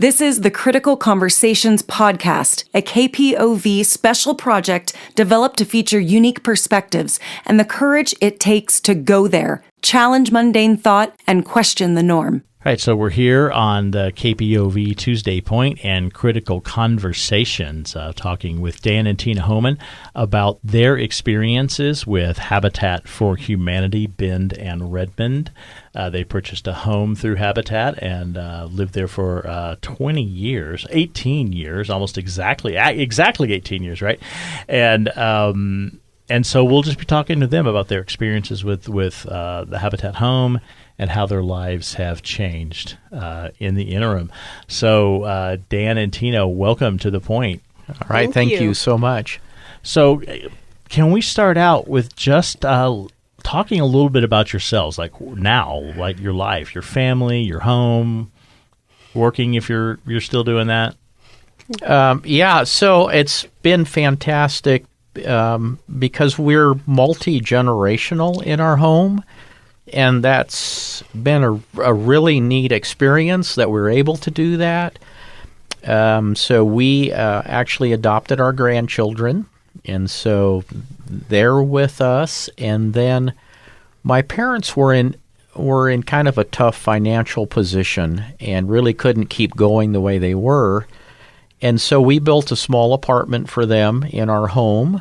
This is the Critical Conversations podcast, a KPOV special project developed to feature unique perspectives and the courage it takes to go there, challenge mundane thought, and question the norm. All right, so we're here on the KPOV Tuesday Point and Critical Conversations, talking with Dan and Tina Hohman about their experiences with Habitat for Humanity, Bend-Redmond. They purchased a home through Habitat and lived there for 18 years, almost exactly 18 years, right? And so we'll just be talking to them about their experiences with the Habitat home and how their lives have changed in the interim. So, Dan and Tina, welcome to the Point. All right, thank you so much. So, can we start out with just talking a little bit about yourselves, like your life, your family, your home, working if you're still doing that? So it's been fantastic because we're multi-generational in our home. And that's been a really neat experience that we're able to do that. So we actually adopted our grandchildren, and so they're with us. And then my parents were in kind of a tough financial position and really couldn't keep going the way they were. And so we built a small apartment for them in our home.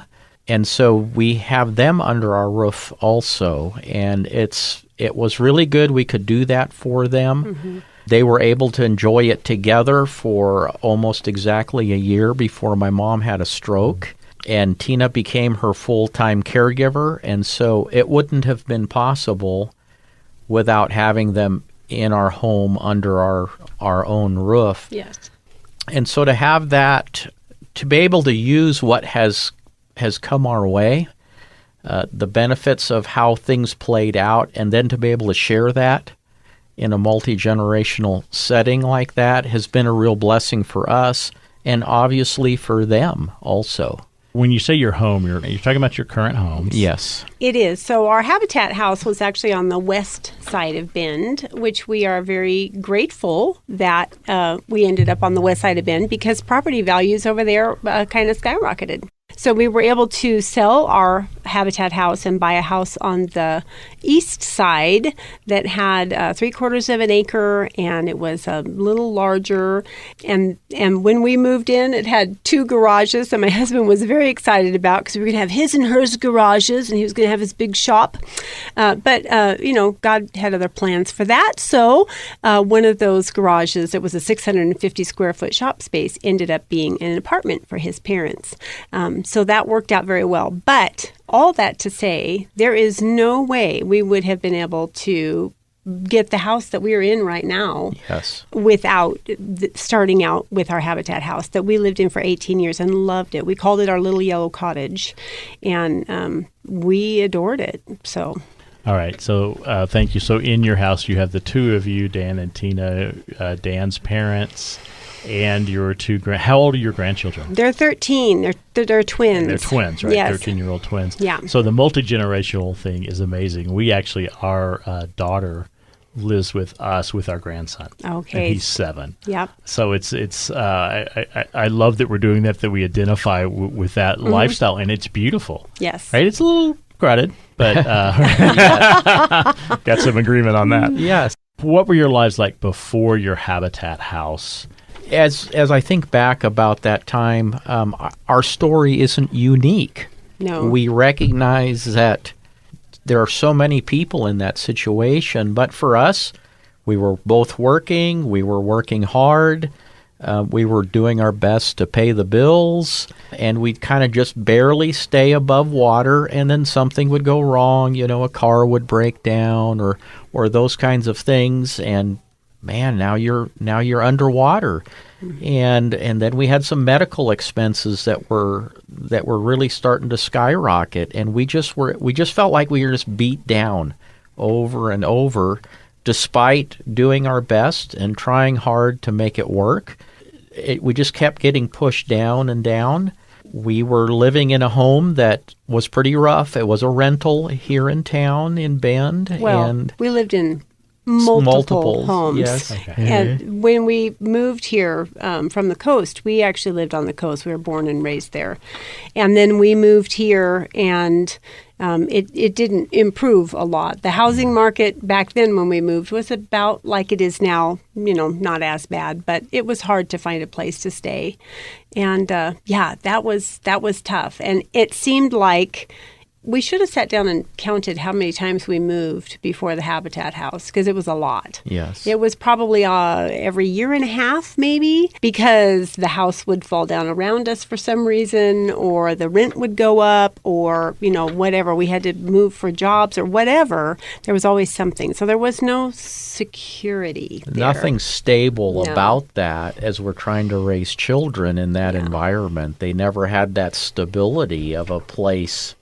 And so we have them under our roof also, and it was really good we could do that for them. Mm-hmm. They were able to enjoy it together for almost exactly a year before my mom had a stroke, and Tina became her full-time caregiver, and so it wouldn't have been possible without having them in our home under our own roof. Yes. And so to have that, to be able to use what has come our way, the benefits of how things played out, and then to be able to share that in a multi-generational setting like that has been a real blessing for us and obviously for them also. When you say your home, you're talking about your current homes. Yes. It is. So our Habitat house was actually on the west side of Bend, which we are very grateful that we ended up on the west side of Bend because property values over there kind of skyrocketed. So we were able to sell our Habitat house and buy a house on the east side that had 3/4 of an acre, and it was a little larger. And when we moved in, it had 2 garages that my husband was very excited about because we were going to have his and hers garages, and he was going to have his big shop. But God had other plans for that. So one of those garages, it was a 650 square foot shop space, ended up being an apartment for his parents. So that worked out very well. But all that to say, there is no way we would have been able to get the house that we are in right now without starting out with our Habitat house that we lived in for 18 years and loved it. We called it our little yellow cottage, and we adored it. So. All right. So thank you. So in your house, you have the 2 of you, Dan and Tina, Dan's parents, and your 2 how old are your grandchildren? They're 13. They're twins. And they're twins, right? Yes. 13-year-old twins. Yeah. So the multi-generational thing is amazing. We actually, our daughter lives with us with our grandson. Okay. And he's 7. Yep. So it's I love that we're doing that we identify with that lifestyle, and it's beautiful. Yes. Right? It's a little crowded, but got some agreement on that. Yes. What were your lives like before your Habitat house? As I think back about that time, our story isn't unique. No. We recognize that there are so many people in that situation, but for us, we were both working, we were working hard, we were doing our best to pay the bills, and we'd kind of just barely stay above water, and then something would go wrong, a car would break down or those kinds of things, and man, now you're underwater. And then we had some medical expenses that were really starting to skyrocket, and we just felt like we were just beat down over and over, despite doing our best and trying hard to make it work. We just kept getting pushed down and down. We were living in a home that was pretty rough. It was a rental here in town in Bend. Well, we lived in multiple homes. Yes. Okay. And when we moved here from the coast, we actually lived on the coast. We were born and raised there. And then we moved here, and it didn't improve a lot. The housing market back then when we moved was about like it is now, not as bad, but it was hard to find a place to stay. And that was tough. And it seemed like we should have sat down and counted how many times we moved before the Habitat House, because it was a lot. Yes. It was probably every year and a half, maybe, because the house would fall down around us for some reason, or the rent would go up, or, whatever. We had to move for jobs or whatever. There was always something. So there was no security there. Nothing stable No. about that as we're trying to raise children in that environment. They never had that stability of a place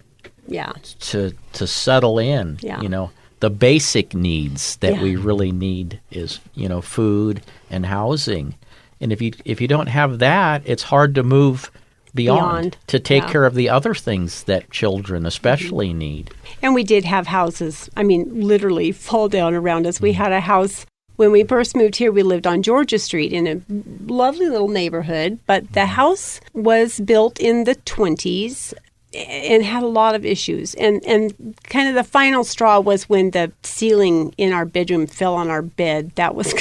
Yeah. to settle in. Yeah. The basic needs that Yeah. we really need is, food and housing. And if you don't have that, it's hard to move beyond to take yeah. care of the other things that children especially need. And we did have houses, literally fall down around us. We had a house. When we first moved here, we lived on Georgia Street in a lovely little neighborhood, but the house was built in the 20s. And had a lot of issues. And kind of the final straw was when the ceiling in our bedroom fell on our bed. That was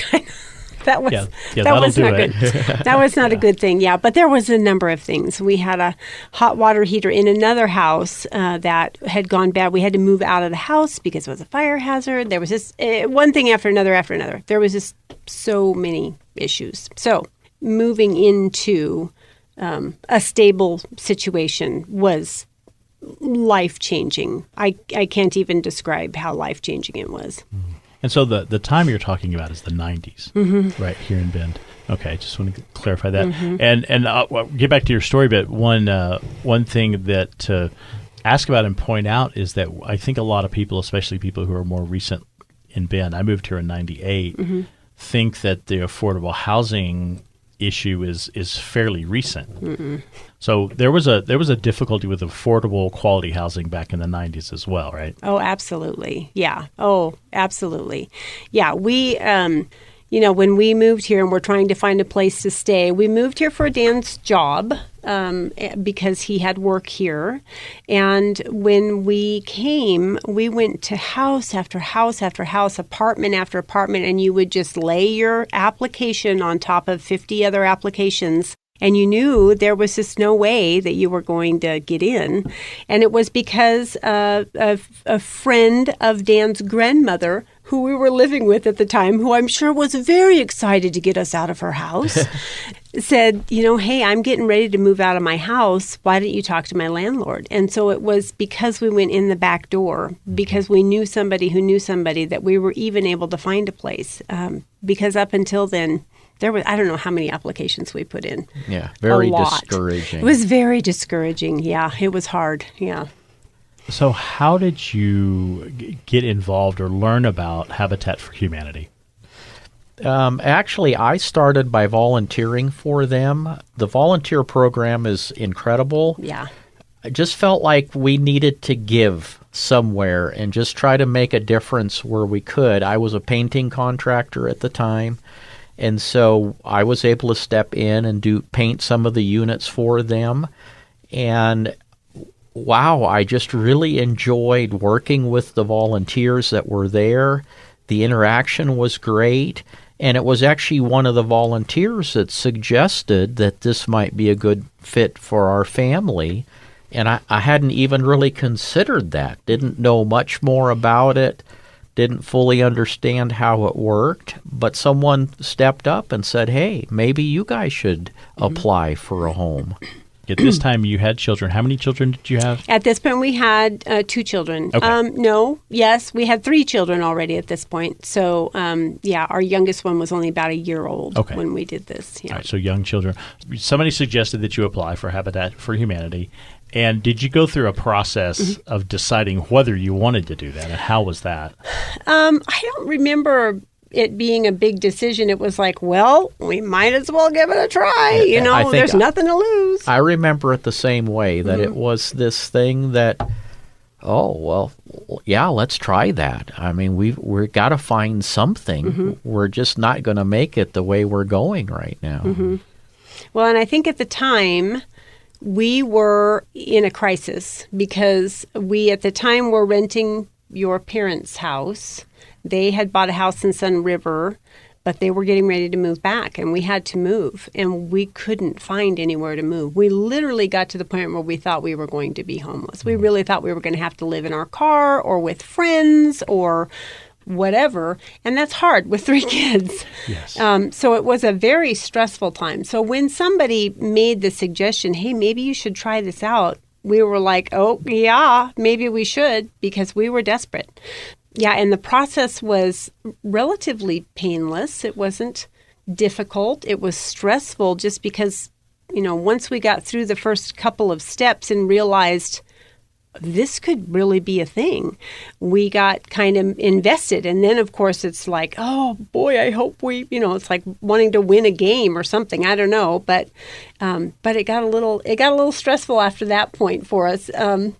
that was that'll was do not it. good. That was not a good thing. Yeah, but there was a number of things. We had a hot water heater in another house that had gone bad. We had to move out of the house because it was a fire hazard. There was just one thing after another after another. There was just so many issues. So moving into a stable situation was life-changing. I can't even describe how life-changing it was. And so the time you're talking about is the 90s, right here in Bend. Okay, just want to clarify that. And I'll get back to your story, but one thing that to ask about and point out is that I think a lot of people, especially people who are more recent in Bend, I moved here in 98, think that the affordable housing issue is fairly recent. So there was a difficulty with affordable quality housing back in the 90s as well, right? Oh, absolutely. Yeah. Oh, absolutely. Yeah. We, when we moved here and we're trying to find a place to stay, we moved here for Dan's job because he had work here. And when we came, we went to house after house after house, apartment after apartment, and you would just lay your application on top of 50 other applications. And you knew there was just no way that you were going to get in. And it was because a friend of Dan's grandmother, who we were living with at the time, who I'm sure was very excited to get us out of her house, said, hey, I'm getting ready to move out of my house. Why don't you talk to my landlord? And so it was because we went in the back door, because we knew somebody who knew somebody, that we were even able to find a place. Because up until then, there was, I don't know how many applications we put in. Yeah, very a lot. discouraging. It was very discouraging. Yeah, it was hard. Yeah. So how did you get involved or learn about Habitat for Humanity? Actually, I started by volunteering for them. The volunteer program is incredible. Yeah. I just felt like we needed to give somewhere and just try to make a difference where we could. I was a painting contractor at the time, and so I was able to step in and paint some of the units for them. And wow, I just really enjoyed working with the volunteers that were there. The interaction was great. And it was actually one of the volunteers that suggested that this might be a good fit for our family. And I hadn't even really considered that. Didn't know much more about it. Didn't fully understand how it worked. But someone stepped up and said, hey, maybe you guys should apply for a home. At this time, you had children. How many children did you have? At this point, we had 2 children. Okay. Yes, we had 3 children already at this point. So, our youngest one was only about a year old when we did this. Yeah. All right, so young children. Somebody suggested that you apply for Habitat for Humanity. And did you go through a process of deciding whether you wanted to do that, and how was that? I don't remember it being a big decision. It was like, well, we might as well give it a try. There's nothing to lose. I remember it the same way, that it was this thing that, oh, well, yeah, let's try that. I mean, we've got to find something. Mm-hmm. We're just not going to make it the way we're going right now. Mm-hmm. Well, and I think at the time we were in a crisis because we at the time were renting your parents' house. They had bought a house in Sun River, but they were getting ready to move back, and we had to move, and we couldn't find anywhere to move. We literally got to the point where we thought we were going to be homeless. We really thought we were going to have to live in our car or with friends or whatever, and that's hard with 3 kids. Yes. So it was a very stressful time. So when somebody made the suggestion, hey, maybe you should try this out, we were like, oh, yeah, maybe we should, because we were desperate. Yeah, and the process was relatively painless. It wasn't difficult. It was stressful just because, once we got through the first couple of steps and realized this could really be a thing, we got kind of invested. And then, of course, it's like, oh, boy, I hope it's like wanting to win a game or something. I don't know. But it got a little stressful after that point for us.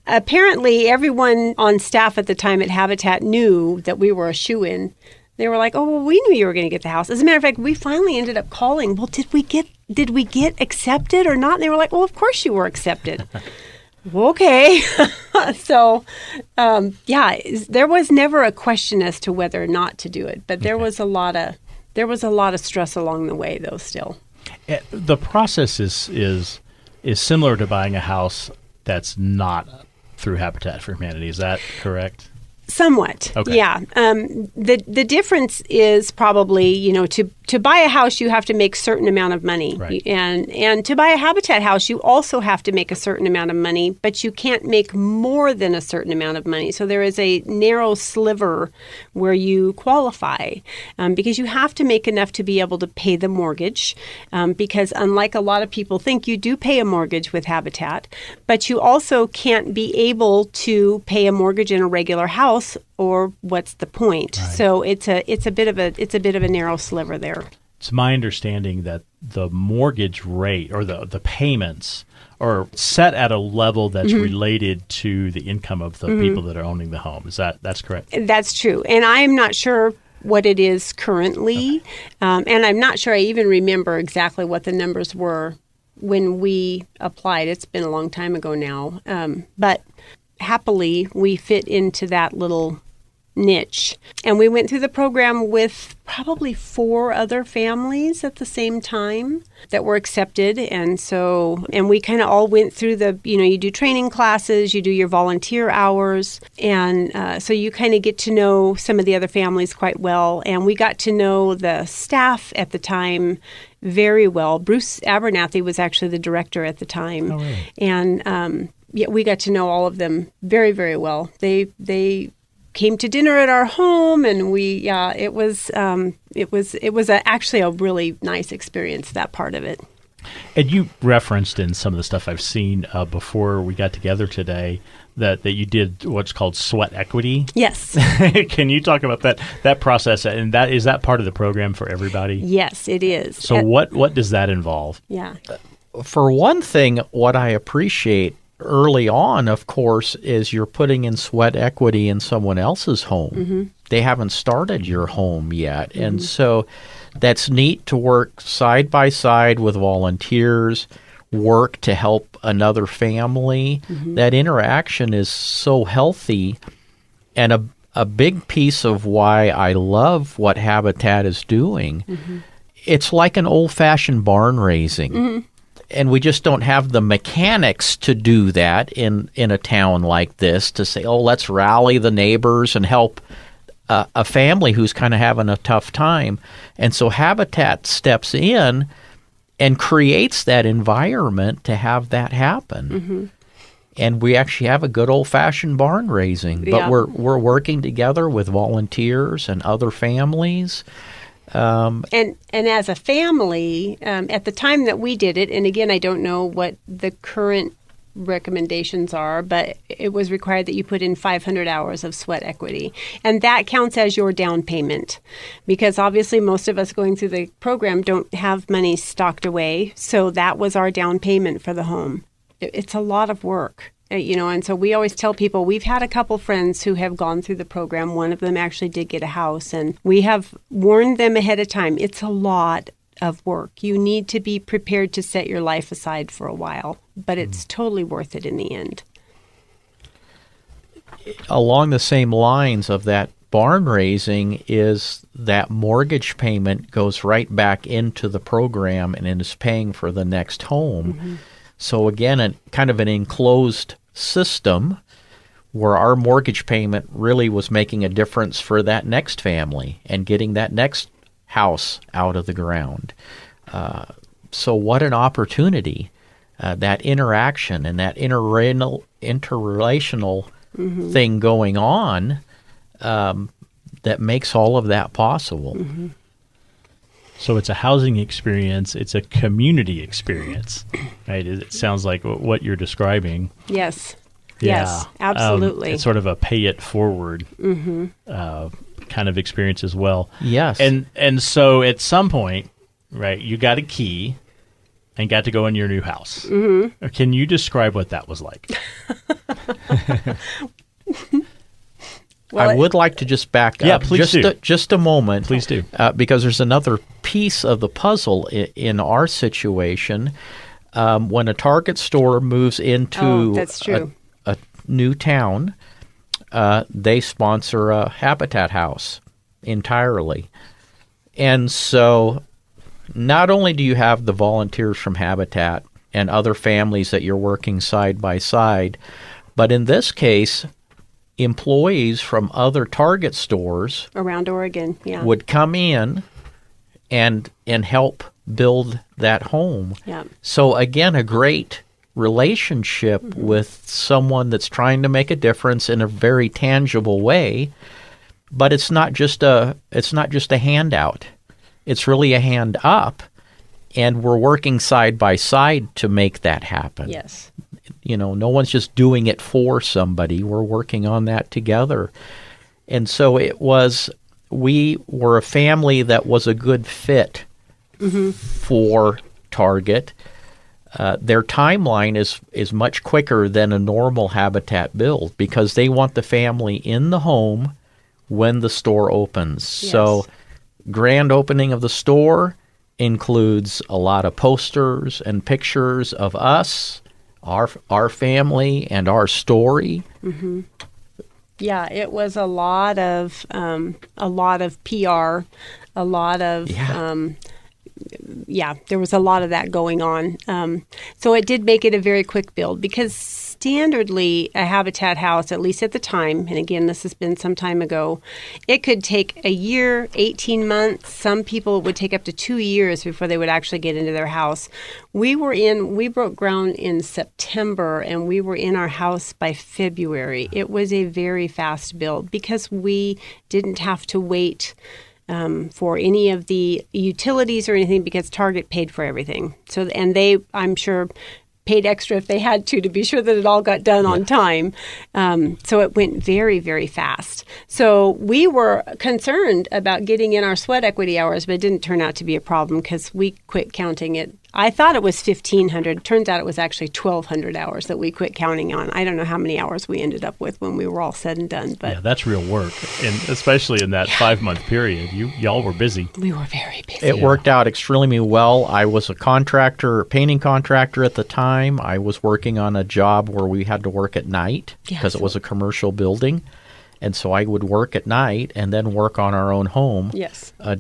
Apparently, everyone on staff at the time at Habitat knew that we were a shoo-in. They were like, oh, well, we knew you were going to get the house. As a matter of fact, we finally ended up calling. Well, did we get accepted or not? And they were like, well, of course you were accepted. Okay. So, there was never a question as to whether or not to do it, but there was a lot of stress along the way, though. Still, the process is similar to buying a house that's not through Habitat for Humanity. Is that correct? Somewhat. Okay. Yeah. The difference is probably, to buy a house, you have to make a certain amount of money. Right. And to buy a Habitat house, you also have to make a certain amount of money, but you can't make more than a certain amount of money. So there is a narrow sliver where you qualify because you have to make enough to be able to pay the mortgage because unlike a lot of people think, you do pay a mortgage with Habitat, but you also can't be able to pay a mortgage in a regular house, or what's the point? Right. So it's a bit of a narrow sliver there. It's my understanding that the mortgage rate or the payments are set at a level that's related to the income of the people that are owning the home. That's correct? That's true. And I'm not sure what it is currently. Okay. And I'm not sure I even remember exactly what the numbers were when we applied. It's been a long time ago now. But happily, we fit into that little niche. And we went through the program with probably 4 other families at the same time that were accepted. And we kind of all went through you do training classes, you do your volunteer hours. And so you kind of get to know some of the other families quite well. And we got to know the staff at the time very well. Bruce Abernathy was actually the director at the time. Oh, really? And we got to know all of them very, very well. They came to dinner at our home, and it was actually a really nice experience, that part of it. And you referenced in some of the stuff I've seen before we got together today that you did what's called sweat equity. Yes. Can you talk about that process? And is that part of the program for everybody? Yes, it is. So what does that involve? Yeah. For one thing, what I appreciate early on, of course, is you're putting in sweat equity in someone else's home. Mm-hmm. They haven't started your home yet. Mm-hmm. And so that's neat to work side by side with volunteers, work to help another family. Mm-hmm. That interaction is so healthy. And a big piece of why I love what Habitat is doing, it's like an old-fashioned barn raising. Mm-hmm. And we just don't have the mechanics to do that in a town like this, to say, oh, let's rally the neighbors and help a family who's kind of having a tough time. And so Habitat steps in and creates that environment to have that happen. Mm-hmm. And we actually have a good old-fashioned barn raising. But we're working together with volunteers and other families. And as a family, at the time that we did it, and again, I don't know what the current recommendations are, but it was required that you put in 500 hours of sweat equity. And that counts as your down payment, because obviously most of us going through the program don't have money stocked away. So that was our down payment for the home. It's a lot of work. And so we always tell people, we've had a couple friends who have gone through the program. One of them actually did get a house, and we have warned them ahead of time. It's a lot of work. You need to be prepared to set your life aside for a while, but it's totally worth it in the end. Along the same lines of that barn raising is that mortgage payment goes right back into the program and is paying for the next home. Mm-hmm. So again, kind of an enclosed system where our mortgage payment really was making a difference for that next family and getting that next house out of the ground. So what an opportunity, that interaction and that interrelational mm-hmm. thing going on that makes all of that possible. Mm-hmm. So it's a housing experience. It's a community experience, right? It sounds like what you're describing. Yes. Yeah. Yes, absolutely. It's sort of a pay it forward mm-hmm. Kind of experience as well. Yes. And so at some point, right, you got a key and got to go in your new house. Mm-hmm. Can you describe what that was like? Well, I would like to just back up just a moment. Please do. Because there's another piece of the puzzle in our situation. When a Target store moves into a new town, they sponsor a Habitat house entirely. And so not only do you have the volunteers from Habitat and other families that you're working side by side, but in this case, employees from other Target stores around Oregon would come in and help build that home. Yeah. So again, a great relationship mm-hmm. with someone that's trying to make a difference in a very tangible way, but it's not just a handout. It's really a hand up, and we're working side by side to make that happen. Yes. No one's just doing it for somebody. We're working on that together. And so we were a family that was a good fit mm-hmm. for Target. Their timeline is much quicker than a normal Habitat build because they want the family in the home when the store opens. Yes. So grand opening of the store includes a lot of posters and pictures of us, our family, and our story. Mm-hmm. Yeah, it was a lot of PR, a lot of there was a lot of that going on. So it did make it a very quick build because standardly a Habitat house, at least at the time, and again, this has been some time ago, it could take a year, 18 months. Some people would take up to 2 years before they would actually get into their house. We broke ground in September and we were in our house by February. It was a very fast build because we didn't have to wait for any of the utilities or anything because Target paid for everything. So, and they, I'm sure, paid extra if they had to be sure that it all got done on time. So it went very, very fast. So we were concerned about getting in our sweat equity hours, but it didn't turn out to be a problem because we quit counting it. I thought it was 1,500. Turns out it was actually 1,200 hours that we quit counting on. I don't know how many hours we ended up with when we were all said and done. But yeah, that's real work, and especially in that 5-month period, y'all were busy. We were very busy. It worked out extremely well. I was a painting contractor at the time. I was working on a job where we had to work at night because it was a commercial building. And so I would work at night and then work on our own home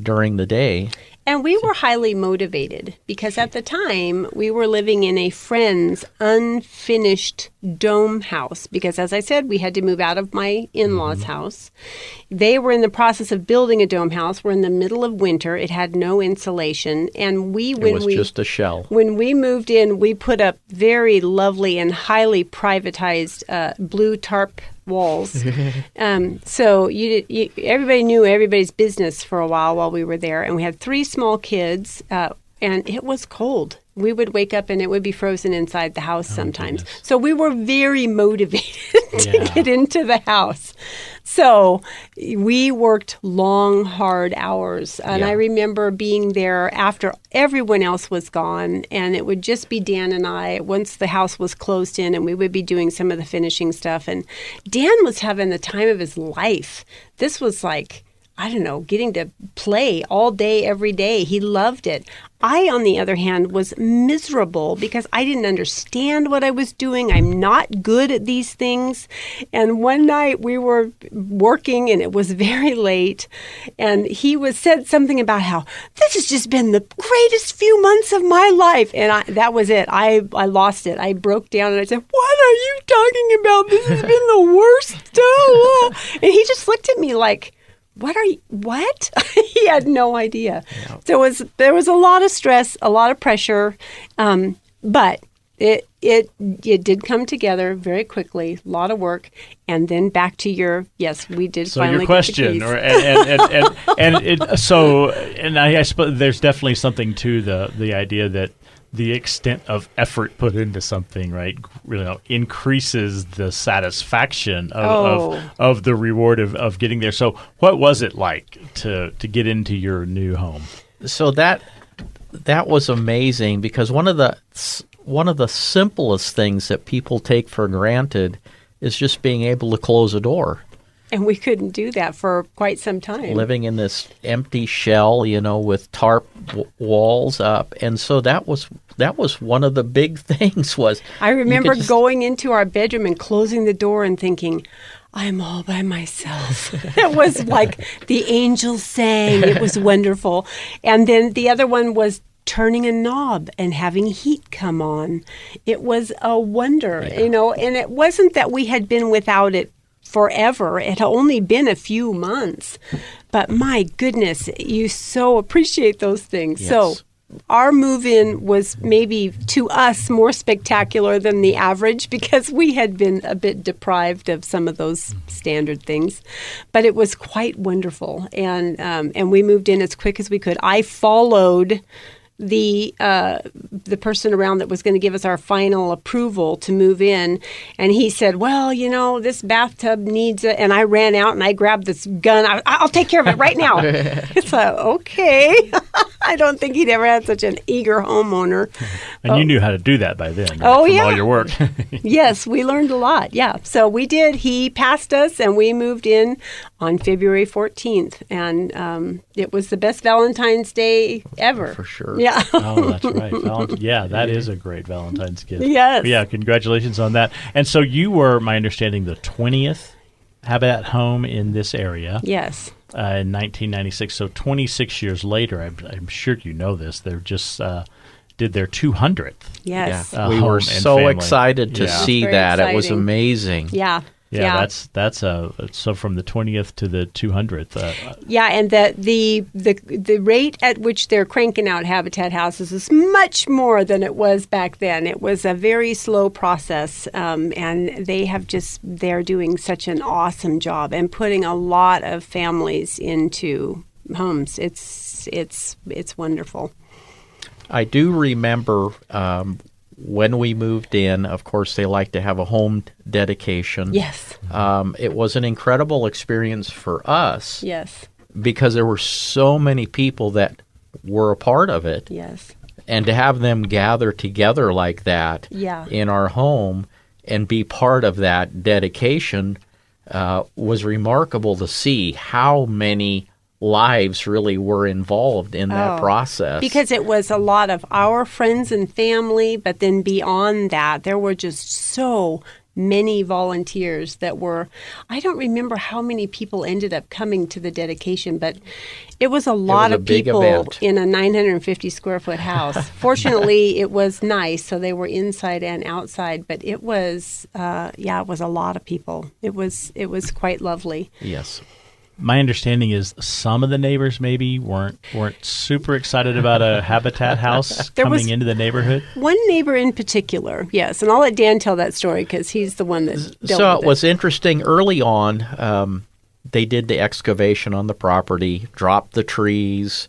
during the day. And we were highly motivated because at the time we were living in a friend's unfinished dome house because, as I said, we had to move out of my in-laws' house. They were in the process of building a dome house. We're in the middle of winter. It had no insulation. And it was just a shell. When we moved in, we put up very lovely and highly privatized blue tarp walls. So everybody knew everybody's business for a while we were there. And we had 3 small kids, and it was cold. we would wake up and it would be frozen inside the house sometimes. Goodness. So we were very motivated to get into the house. So we worked long, hard hours. And I remember being there after everyone else was gone, and it would just be Dan and I once the house was closed in, and we would be doing some of the finishing stuff. And Dan was having the time of his life. This was like, I don't know, getting to play all day, every day. He loved it. I, on the other hand, was miserable because I didn't understand what I was doing. I'm not good at these things. And one night we were working and it was very late. And he said something about how this has just been the greatest few months of my life. And that was it. I lost it. I broke down and I said, "What are you talking about? This has been the worst." And he just looked at me like, what? He had no idea. Yeah. So there was a lot of stress, a lot of pressure, but it did come together very quickly, a lot of work, and then back to yes, we did so finally your question, get the keys. and I suppose there's definitely something to the idea that the extent of effort put into something, right, really increases the satisfaction of the reward of getting there. So what was it like to get into your new home? So that was amazing, because one of the simplest things that people take for granted is just being able to close a door. And we couldn't do that for quite some time. Living in this empty shell, with tarp walls up. And so that was one of the big things. I remember going into our bedroom and closing the door and thinking, I'm all by myself. It was like the angels sang. It was wonderful. And then the other one was turning a knob and having heat come on. It was a wonder, and it wasn't that we had been without it forever. It had only been a few months. But my goodness, you so appreciate those things. Yes. So our move-in was maybe, to us, more spectacular than the average because we had been a bit deprived of some of those standard things. But it was quite wonderful. And we moved in as quick as we could. I followed the person around that was going to give us our final approval to move in, and he said, "Well, this bathtub needs it." And I ran out and I grabbed this gun. I'll take care of it right now. It's like, okay. I don't think he'd ever had such an eager homeowner. And you knew how to do that by then. From all your work. Yes, we learned a lot. Yeah, so we did. He passed us, and we moved in on February 14th, and it was the best Valentine's Day ever. For sure. Yeah. Oh, that's right. That is a great Valentine's gift. Yes. Yeah, congratulations on that. And so you were, my understanding, the 20th Habitat home in this area. Yes. In 1996. So 26 years later, I'm sure you know this, they just did their 200th. Yes. We were so excited to see that. Exciting. It was amazing. Yeah. Yeah, that's so from the 20th to the 200th. And the rate at which they're cranking out Habitat houses is much more than it was back then. It was a very slow process, and they're doing such an awesome job and putting a lot of families into homes. It's wonderful. I do remember when we moved in, of course, they like to have a home dedication. Yes. It was an incredible experience for us. Yes. Because there were so many people that were a part of it. Yes. And to have them gather together like that in our home and be part of that dedication was remarkable to see how many lives really were involved in that process. Because it was a lot of our friends and family, but then beyond that, there were just so many volunteers that were, I don't remember how many people ended up coming to the dedication, but it was a lot of people event. In a 950 square foot house. Fortunately, it was nice, so they were inside and outside, but it was, it was a lot of people. It was quite lovely. Yes. My understanding is some of the neighbors maybe weren't super excited about a Habitat house coming into the neighborhood. One neighbor in particular, yes, and I'll let Dan tell that story because he's the one that dealt with it. So it was interesting. Early on, they did the excavation on the property, dropped the trees,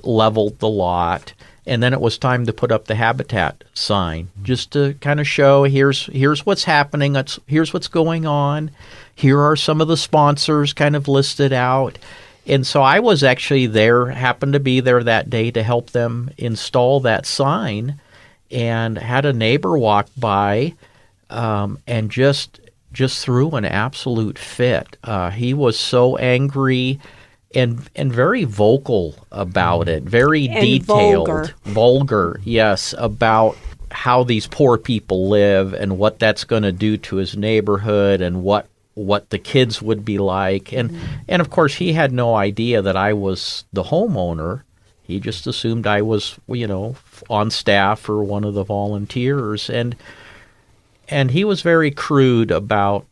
leveled the lot, And then it was time to put up the Habitat sign, just to kind of show here's what's happening, here's what's going on, here are some of the sponsors kind of listed out. And so I was actually there, happened to be there that day to help them install that sign, and had a neighbor walk by and just threw an absolute fit. He was so angry and very vocal about it, very and detailed, vulgar, yes, about how these poor people live and what that's going to do to his neighborhood and what the kids would be like. And of course, he had no idea that I was the homeowner. He just assumed I was, on staff or one of the volunteers. And he was very crude about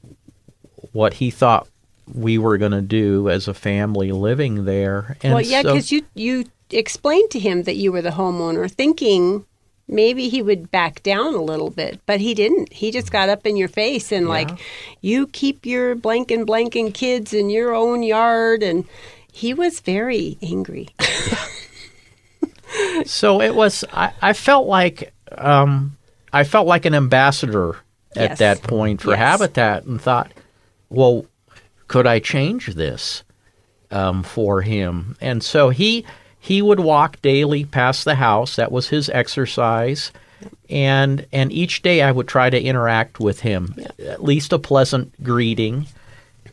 what he thought we were going to do as a family living there. And because you explained to him that you were the homeowner, thinking maybe he would back down a little bit, but he didn't. He just got up in your face and you keep your blank and kids in your own yard, and he was very angry. So it was. I felt like an ambassador at that point for Habitat, and thought, well, could I change this for him? And so he would walk daily past the house. That was his exercise. And each day I would try to interact with him, at least a pleasant greeting.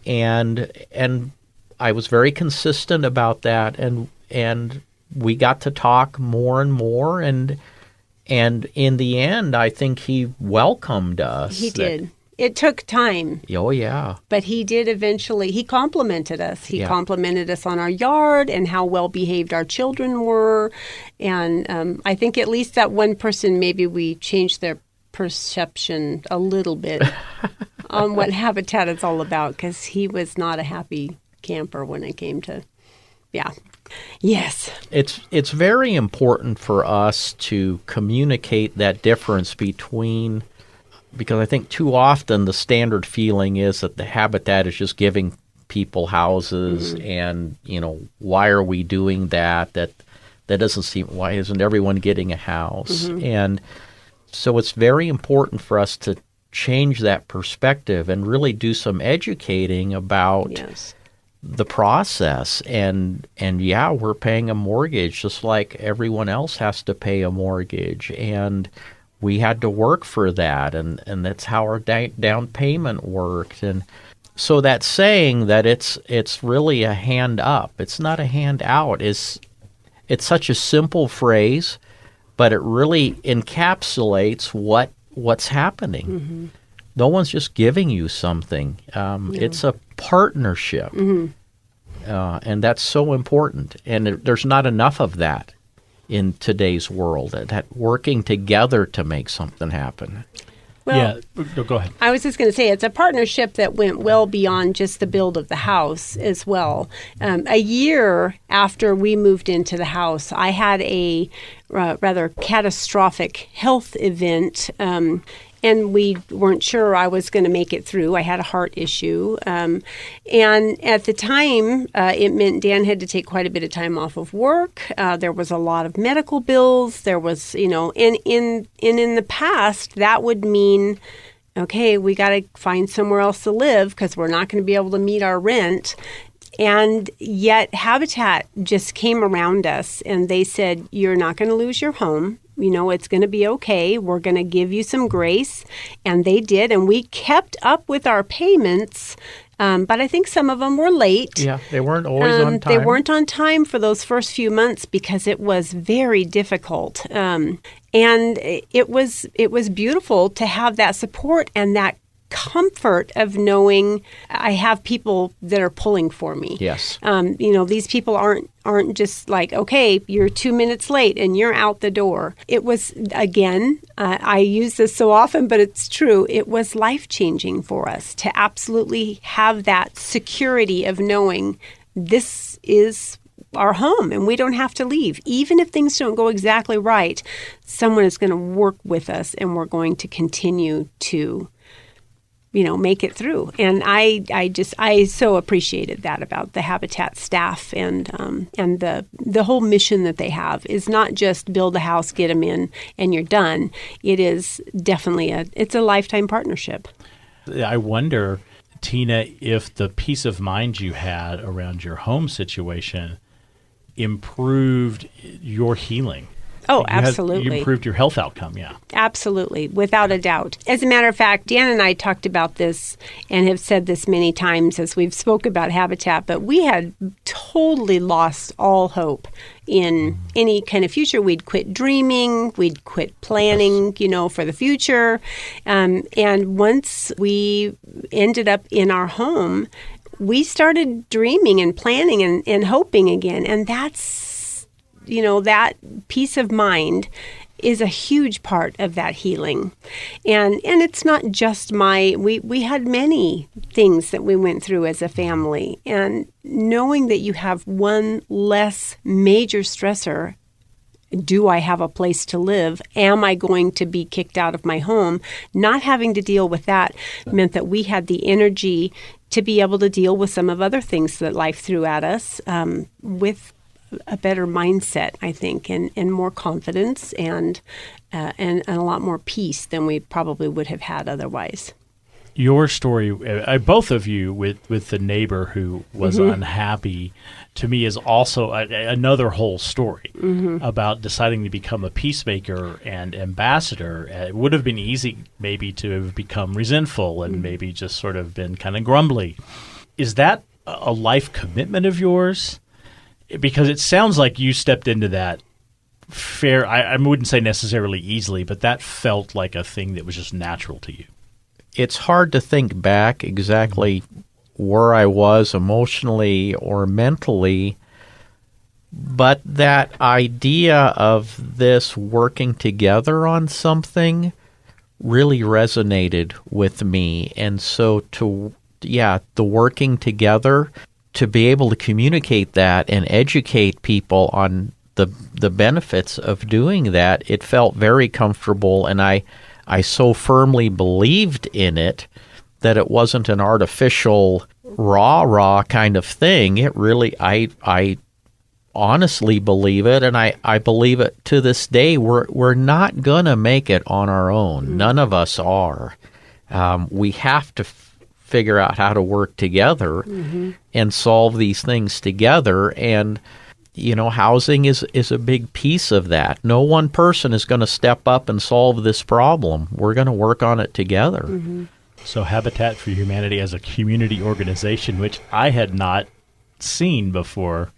And I was very consistent about that. And we got to talk more and more. And in the end, I think he welcomed us. He did. It took time. Oh, yeah. But he did eventually. He complimented us. He complimented us on our yard and how well-behaved our children were. And I think at least that one person, maybe we changed their perception a little bit on what Habitat is all about, because he was not a happy camper when it came to, Yes. It's very important for us to communicate that difference between... Because I think too often the standard feeling is that the Habitat is just giving people houses, and why are we doing that? That doesn't seem. Why isn't everyone getting a house? And so it's very important for us to change that perspective and really do some educating about the process. And we're paying a mortgage just like everyone else has to pay a mortgage, and we had to work for that, and that's how our down payment worked. And so that saying that it's really a hand up, it's not a hand out, it's such a simple phrase, but it really encapsulates what's happening. No one's just giving you something. It's a partnership, and that's so important. And there's not enough of that in today's world, that working together to make something happen. Well, go ahead. I was just going to say, it's a partnership that went well beyond just the build of the house as well. A year after we moved into the house, I had a rather catastrophic health event, and we weren't sure I was going to make it through. I had a heart issue. And at the time, it meant Dan had to take quite a bit of time off of work. There was a lot of medical bills. There was, in the past, that would mean, okay, we got to find somewhere else to live because we're not going to be able to meet our rent. And yet Habitat just came around us and they said, you're not going to lose your home. It's going to be okay. We're going to give you some grace. And they did. And we kept up with our payments. But I think some of them were late. Yeah, they weren't always on time. They weren't on time for those first few months because it was very difficult. And it was beautiful to have that support and that comfort of knowing I have people that are pulling for me. Yes. These people aren't just like, okay, you're 2 minutes late and you're out the door. It was, again, I use this so often, but it's true. It was life-changing for us to absolutely have that security of knowing this is our home and we don't have to leave. Even if things don't go exactly right, someone is going to work with us and we're going to continue to make it through. And I so appreciated that about the Habitat staff and the whole mission that they have is not just build a house, get them in, and you're done. It is definitely it's a lifetime partnership. I wonder, Tina, if the peace of mind you had around your home situation improved your healing. Oh, absolutely. You improved your health outcome, yeah. Absolutely, without a doubt. As a matter of fact, Dan and I talked about this and have said this many times as we've spoke about Habitat, but we had totally lost all hope in any kind of future. We'd quit dreaming, we'd quit planning, for the future. And once we ended up in our home, we started dreaming and planning and hoping again. And that's that peace of mind is a huge part of that healing. And it's not just we had many things that we went through as a family. And knowing that you have one less major stressor, do I have a place to live? Am I going to be kicked out of my home? Not having to deal with that meant that we had the energy to be able to deal with some of other things that life threw at us with a better mindset, I think, and more confidence and a lot more peace than we probably would have had otherwise. Your story, both of you, with the neighbor who was unhappy, to me is also another whole story about deciding to become a peacemaker and ambassador. It would have been easy maybe to have become resentful and maybe just sort of been kind of grumbly. Is that a life commitment of yours? Because it sounds like you stepped into that I wouldn't say necessarily easily, but that felt like a thing that was just natural to you. It's hard to think back exactly where I was emotionally or mentally, but that idea of this working together on something really resonated with me. And so the working together, to be able to communicate that and educate people on the benefits of doing that, it felt very comfortable, and I so firmly believed in it that it wasn't an artificial rah kind of thing. It really, I honestly believe it, and I believe it to this day. We're not going to make it on our own. None of us are. We have to figure out how to work together and solve these things together. And, housing is a big piece of that. No one person is going to step up and solve this problem. We're going to work on it together. So Habitat for Humanity as a community organization, which I had not seen before,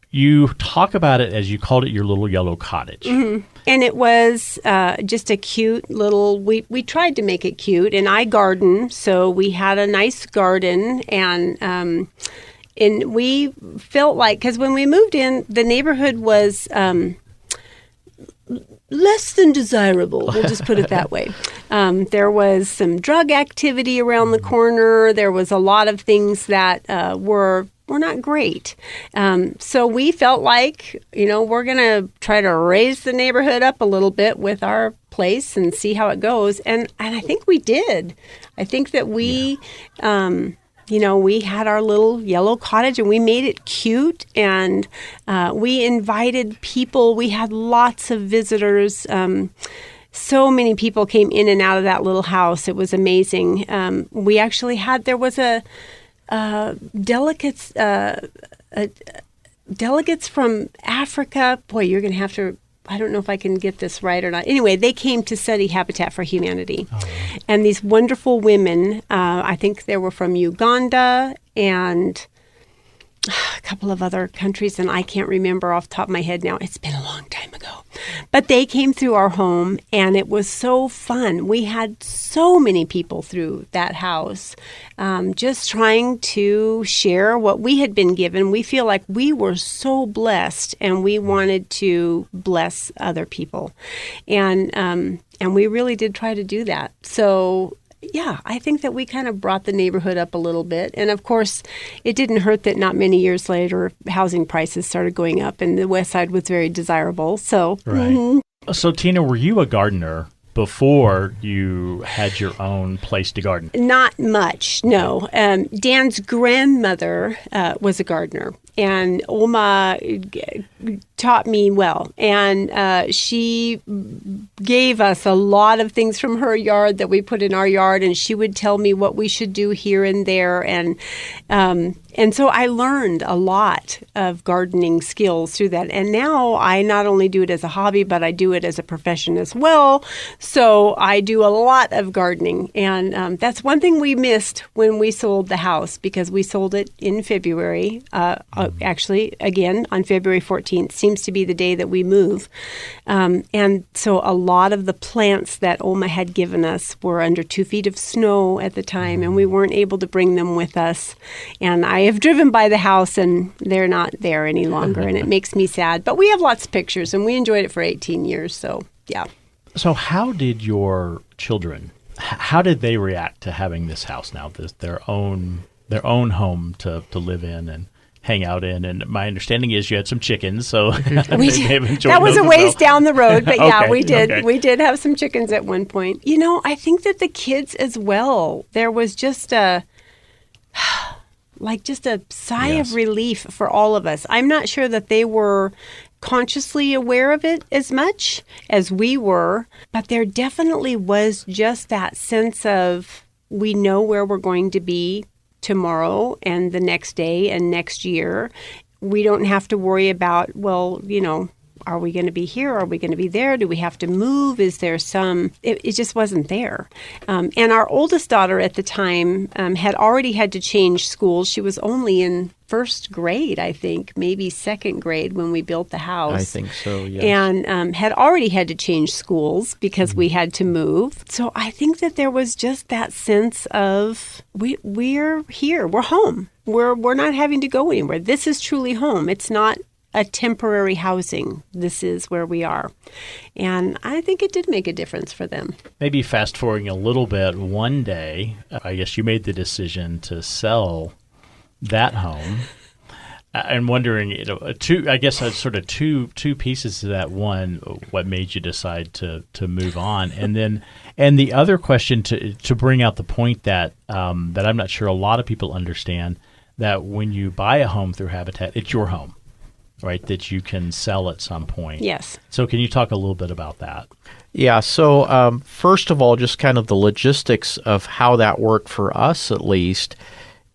you talk about it as you called it your little yellow cottage. And it was just a cute little, we tried to make it cute, and I garden, so we had a nice garden, and we felt like, because when we moved in, the neighborhood was less than desirable, we'll just put it that way. There was some drug activity around the corner. There was a lot of things that were not great. So we felt like, we're going to try to raise the neighborhood up a little bit with our place and see how it goes. And I think we did. I think that we, we had our little yellow cottage and we made it cute, and we invited people. We had lots of visitors. So many people came in and out of that little house. It was amazing. We actually there was a delegates from Africa. Boy, you're going to have to, I don't know if I can get this right or not. Anyway, they came to study Habitat for Humanity. Oh, wow. And these wonderful women, I think they were from Uganda and a couple of other countries, and I can't remember off the top of my head now. It's been a long time ago. But they came through our home, and it was so fun. We had so many people through that house, just trying to share what we had been given. We feel like we were so blessed, and we wanted to bless other people. And we really did try to do that. So yeah, I think that we kind of brought the neighborhood up a little bit. And of course, it didn't hurt that not many years later, housing prices started going up and the West Side was very desirable. So, right. So Tina, were you a gardener before you had your own place to garden? Not much, no. Dan's grandmother was a gardener, and Oma taught me well. And she gave us a lot of things from her yard that we put in our yard, and she would tell me what we should do here and there. And so I learned a lot of gardening skills through that. And now I not only do it as a hobby, but I do it as a profession as well. So I do a lot of gardening. And that's one thing we missed when we sold the house, because we sold it in February. Actually, again, on February 14th seems to be the day that we move. And so a lot of the plants that Oma had given us were under 2 feet of snow at the time, and we weren't able to bring them with us. And I have driven by the house, and they're not there any longer, and it makes me sad. But we have lots of pictures, and we enjoyed it for 18 years, so yeah. So how did your children, how did they react to having this house now, their own home to live in and hang out in? And my understanding is you had some chickens, so we did. That was a ways down the road, but yeah, Okay, we did. okay. We did have some chickens at one point. You know, I think that the kids as well, there was just a sigh Yes. of relief for all of us. I'm not sure that they were consciously aware of it as much as we were, but there definitely was just that sense of, we know where we're going to be tomorrow and the next day and next year. We don't have to worry about, well, you know, are we going to be here? Are we going to be there? Do we have to move? Is there some... It just wasn't there. And our oldest daughter at the time had already had to change schools. She was only in first grade, I think, maybe second grade when we built the house. I think so, yes. And had already had to change schools because we had to move. So I think that there was just that sense of, we're here. We're home. We're not having to go anywhere. This is truly home. It's not a temporary housing. This is where we are. And I think it did make a difference for them. Maybe fast forwarding a little bit, one day, I guess you made the decision to sell that home. I'm wondering, two pieces to that. One, what made you decide to move on? And the other question to bring out the point that I'm not sure a lot of people understand, that when you buy a home through Habitat, it's your home, right, that you can sell at some point. Yes. So can you talk a little bit about that? Yeah, so first of all, just kind of the logistics of how that worked for us, at least,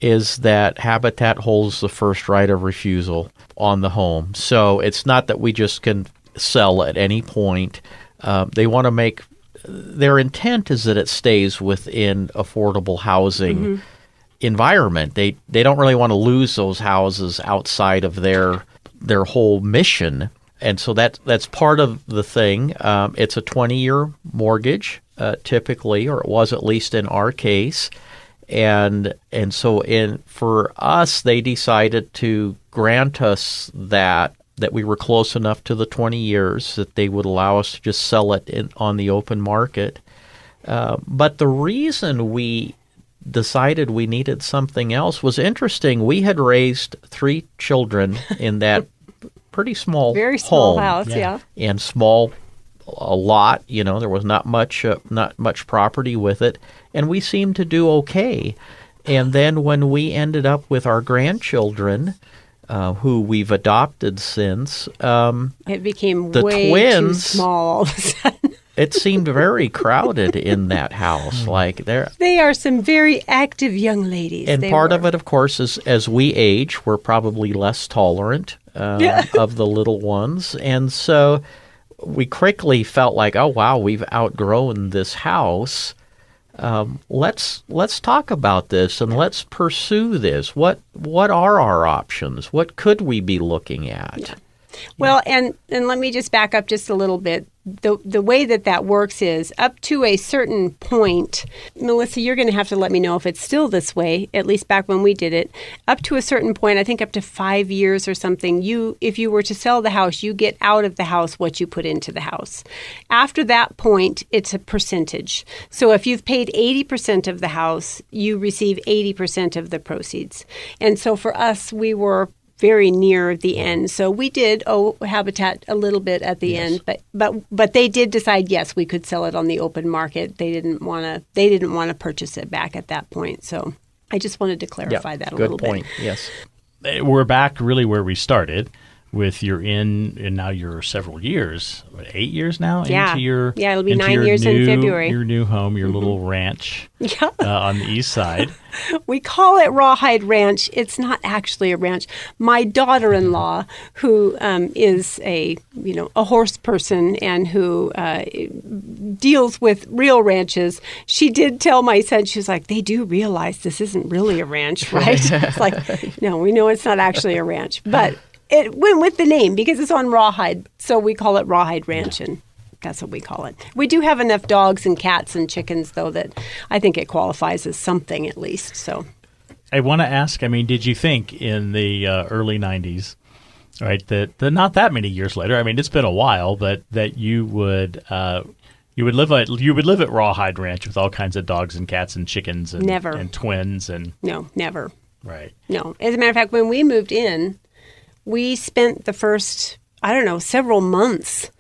is that Habitat holds the first right of refusal on the home. So it's not that we just can sell at any point. They want to make – their intent is that it stays within affordable housing environment. They don't really want to lose those houses outside of their whole mission. And so that's part of the thing. It's a 20-year mortgage, typically, or it was at least in our case. And so for us, they decided to grant us that we were close enough to the 20 years that they would allow us to just sell it on the open market. But the reason we decided we needed something else was interesting. We had raised 3 children in that pretty small Very small home. house, yeah. And a lot, there was not much property with it, and we seemed to do okay. And then when we ended up with our grandchildren, who we've adopted since, It became the way twins, too small all of a sudden. It seemed very crowded in that house. They are some very active young ladies. And part of it, of course, is as we age, we're probably less tolerant of the little ones. And so we quickly felt like, oh, wow, we've outgrown this house. Let's talk about this and let's pursue this. What are our options? What could we be looking at? Yeah. Well, and let me just back up just a little bit. The way that works is up to a certain point. Melissa, you're going to have to let me know if it's still this way, at least back when we did it. Up to a certain point, I think up to 5 years or something, if you were to sell the house, you get out of the house what you put into the house. After that point, it's a percentage. So if you've paid 80% of the house, you receive 80% of the proceeds. And so for us, we were very near the end. So we did owe Habitat a little bit at the end, but they did decide, yes, we could sell it on the open market. They didn't want to purchase it back at that point. So I just wanted to clarify that a little bit. Good point. Yes. We're back really where we started with and now you're several years, 8 years now Yeah. into your it'll be into 9 your years in February. Your new home, your little ranch on the east side. We call it Rawhide Ranch. It's not actually a ranch. My daughter-in-law, who is a horse person and who deals with real ranches, she did tell my son, she was like, they do realize this isn't really a ranch, right? It's like, no, we know it's not actually a ranch, but it went with the name because it's on Rawhide, so we call it Rawhide Ranch, and that's what we call it. We do have enough dogs and cats and chickens, though, that I think it qualifies as something at least. So, I want to ask, did you think in the early 90s, right, that not that many years later, it's been a while, but that you would live at Rawhide Ranch with all kinds of dogs and cats and chickens and, Never. and twins and no, never. Right. No. As a matter of fact, when we moved in, we spent the first, several months.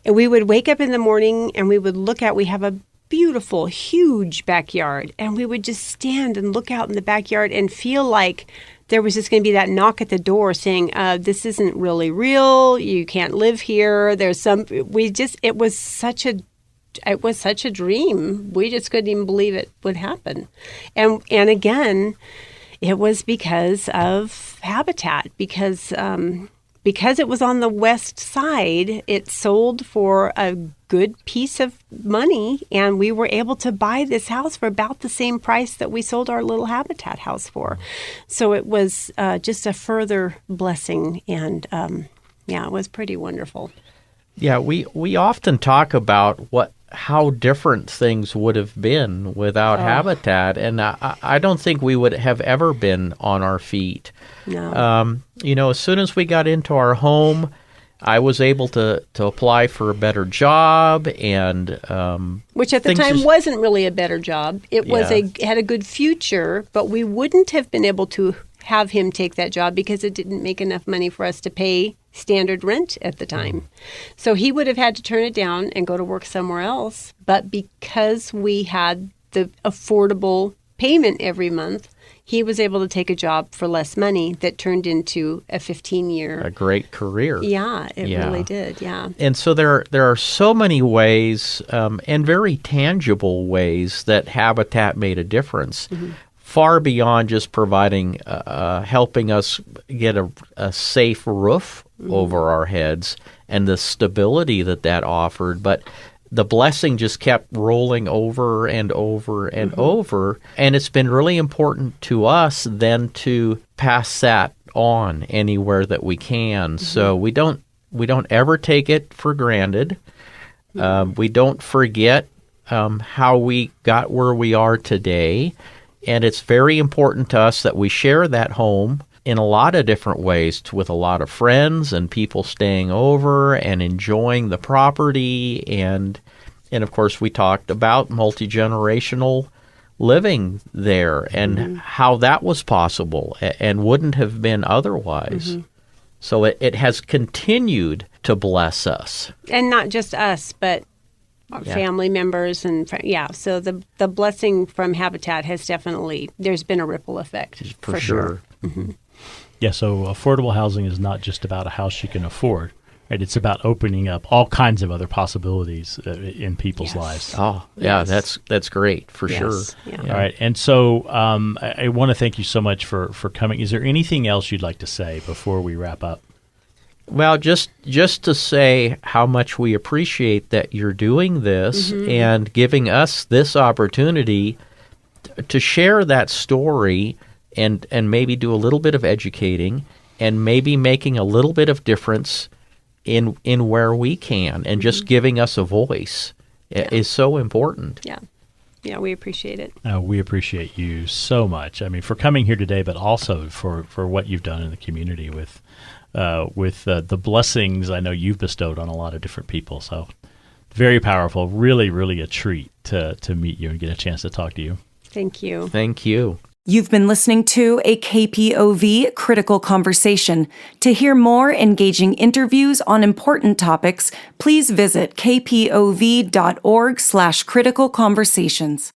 And we would wake up in the morning and we would we have a beautiful, huge backyard. And we would just stand and look out in the backyard and feel like there was just going to be that knock at the door saying, this isn't really real. You can't live here. It was such a dream. We just couldn't even believe it would happen. And again, it was because of Habitat, because it was on the west side, it sold for a good piece of money, and we were able to buy this house for about the same price that we sold our little Habitat house for. So it was just a further blessing, and it was pretty wonderful. Yeah, we often talk about how different things would have been without Habitat, and I don't think we would have ever been on our feet. No. As soon as we got into our home, I was able to apply for a better job, and which at the time wasn't really a better job. It was had a good future, but we wouldn't have been able to have him take that job because it didn't make enough money for us to pay standard rent at the time. So he would have had to turn it down and go to work somewhere else. But because we had the affordable payment every month, he was able to take a job for less money that turned into a 15-year. A great career. Yeah, it really did, yeah. And so there are so many ways, and very tangible ways, that Habitat made a difference. Mm-hmm. Far beyond just providing, helping us get a safe roof over our heads and the stability that offered, but the blessing just kept rolling over and over and over, and it's been really important to us then to pass that on anywhere that we can. Mm-hmm. So we don't ever take it for granted. We don't forget how we got where we are today. And it's very important to us that we share that home in a lot of different ways, with a lot of friends and people staying over and enjoying the property. And of course, we talked about multi-generational living there and how that was possible and wouldn't have been otherwise. Mm-hmm. So it has continued to bless us. And not just us, but our family members and so the blessing from Habitat has definitely, there's been a ripple effect for sure. Mm-hmm. Yeah, so affordable housing is not just about a house you can afford, right? It's about opening up all kinds of other possibilities in people's lives. Oh, yeah, that's great for sure. Yeah. All right, and so I want to thank you so much for coming. Is there anything else you'd like to say before we wrap up? Well, just to say how much we appreciate that you're doing this and giving us this opportunity to share that story and maybe do a little bit of educating and maybe making a little bit of difference in where we can, and just giving us a voice is so important. Yeah. Yeah, we appreciate it. We appreciate you so much. For coming here today, but also for what you've done in the community with the blessings I know you've bestowed on a lot of different people. So very powerful, really, really a treat to meet you and get a chance to talk to you. Thank you. Thank you. You've been listening to a KPOV Critical Conversation. To hear more engaging interviews on important topics, please visit kpov.org/criticalconversations.